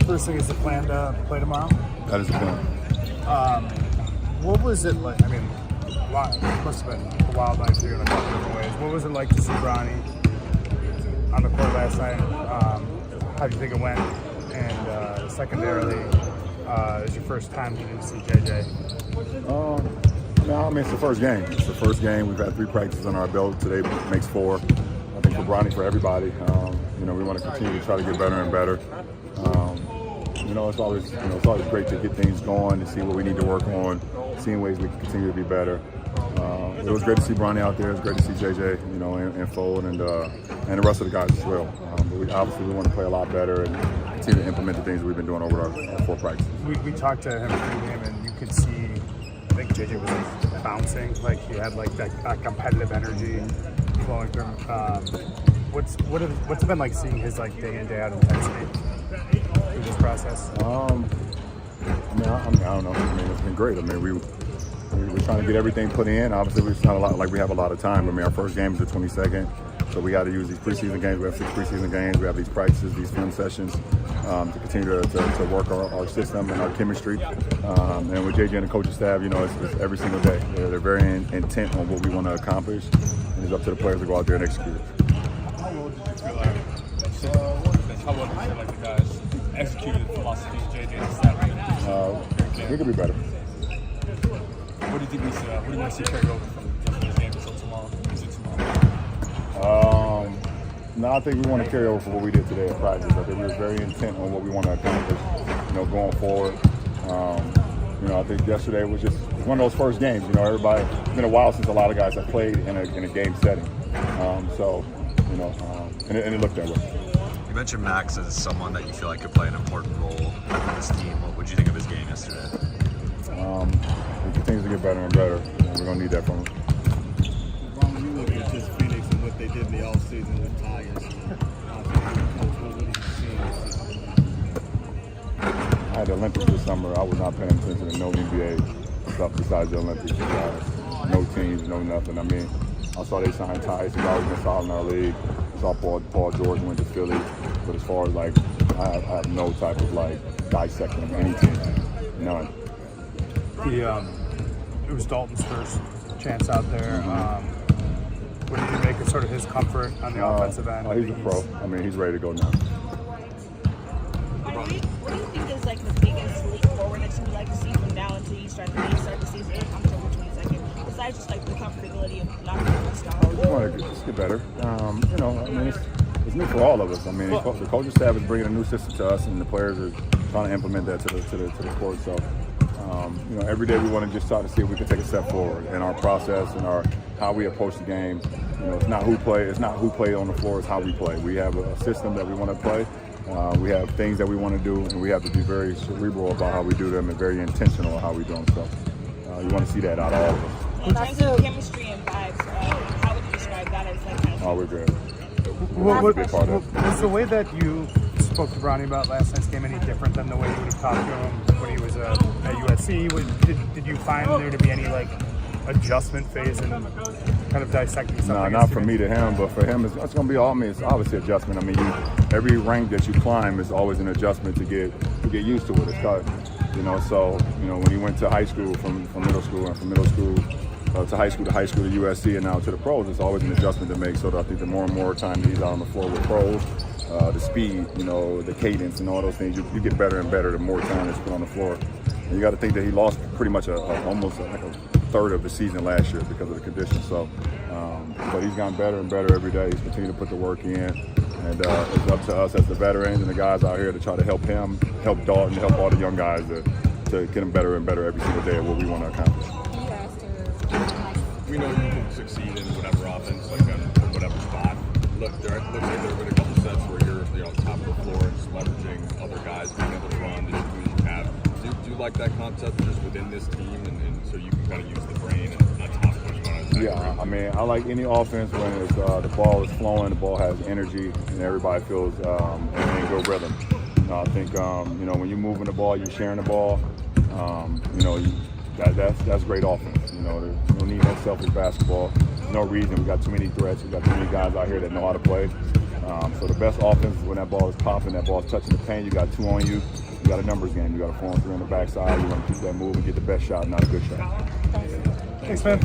First thing is the plan to play tomorrow. That is the plan. What was it like? I mean, wow, it must have been a wild night for you in a couple different ways. What was it like to see Bronny on the court last night? How do you think it went? And secondarily, is your first time getting to see JJ? No, I mean, it's the first game. It's the first game. We've had 3 practices on our belt. Today makes 4. I think for Bronny, for everybody, we want to continue to try to get better and better. It's always great to get things going, to see what we need to work on, seeing ways we can continue to be better. It was great to see Bronny out there. It was great to see JJ, in fold, and the rest of the guys as well. But we want to play a lot better and continue to implement the things that we've been doing over our 4 practices. We talked to him pre-game, and you could see, I think JJ was like bouncing, like he had like that competitive energy flowing through him. What's it been like seeing his like day in day out intensity through this process? I don't know. I mean, it's been great. I mean, we're trying to get everything put in. Obviously, it's not a lot like we have a lot of time. I mean, our first game is the 22nd, so we got to use these preseason games. We have 6 preseason games. We have these practices, these film sessions to continue to work our system and our chemistry. And with JJ and the coaching staff, it's every single day. They're very intent on what we want to accomplish, and it's up to the players to go out there and execute. How well did you feel like the guys executed the philosophies JJ and staff? We could be better. What do you think what do you want to see carry over from this game until tomorrow? Is it tomorrow? No, I think we want to carry over for what we did today at practice. I think we were very intent on what we want to accomplish, going forward. I think yesterday was just one of those first games. Everybody, it's been a while since a lot of guys have played in a game setting. And it looked that way. You mentioned Max as someone that you feel like could play an important role in this team. What did you think of his game yesterday? He continues to get better and better. We're going to need that from him. When you look at just Phoenix and what they did in the offseason with Tigers, I had the Olympics this summer. I was not paying attention to no NBA stuff besides the Olympics. No teams, no nothing. I mean, I saw they signed Tyus. He's always been solid in our league. I saw Paul George went to Philly. But as far as I have no type of dissecting of any team. None. It was Dalton's first chance out there. What did you make of sort of his comfort on the offensive end? He's a pro. I mean, he's ready to go now. What do you think is the biggest leap forward that you would like to see from now until you start the season in October 22nd? Besides just the comfortability of not being able to start. We want to just get better. It's new for all of us. I mean, the coaching staff is bringing a new system to us, and the players are trying to implement that to the court. So, every day we want to just try to see if we can take a step forward in our process and how we approach the game. It's not who play on the floor, it's how we play. We have a system that we want to play. We have things that we want to do, and we have to be very cerebral about how we do them and very intentional on how we do them. So, you want to see that out of all of us. In terms of chemistry and vibes, how would you describe that as Oh, we're good. Was the way that you spoke to Bronny about last night's game any different than the way you would have talked to him when he was at USC? Did you find there to be any adjustment phase in kind of dissecting something? No, not from me to him, but for him, it's going to be all. I mean, it's obviously adjustment. I mean, every rank that you climb is always an adjustment to get used to it. It's got, when he went to high school from middle school, and from middle school to high school to USC, and now to the pros, it's always an adjustment to make. So I think the more and more time that he's out on the floor with pros, the speed, the cadence, and all those things, you get better and better the more time that's put on the floor. And you got to think that he lost pretty much almost a third of the season last year because of the conditions. So, but he's gotten better and better every day. He's continued to put the work in, and it's up to us as the veterans and the guys out here to try to help him, help Dalton, help all the young guys to get him better and better every single day at what we want to accomplish. We know you can succeed in whatever offense, in whatever spot. There have been a couple sets where you're on top of the floor and just leveraging other guys, being able to run the shoes you have. Do you like that concept just within this team, and so you can kind of use the brain and not top what you want to? Yeah, I mean, I like any offense when it's, the ball is flowing, the ball has energy, and everybody feels in good rhythm. I think when you're moving the ball, you're sharing the ball. That's great offense. There's no need no selfish basketball. There's no reason. We got too many threats. We got too many guys out here that know how to play. So the best offense is when that ball is popping, that ball is touching the paint, you got 2 on you, you got a numbers game. You got a 4-on-3 on the backside, you want to keep that move and get the best shot, not a good shot. Thanks, man.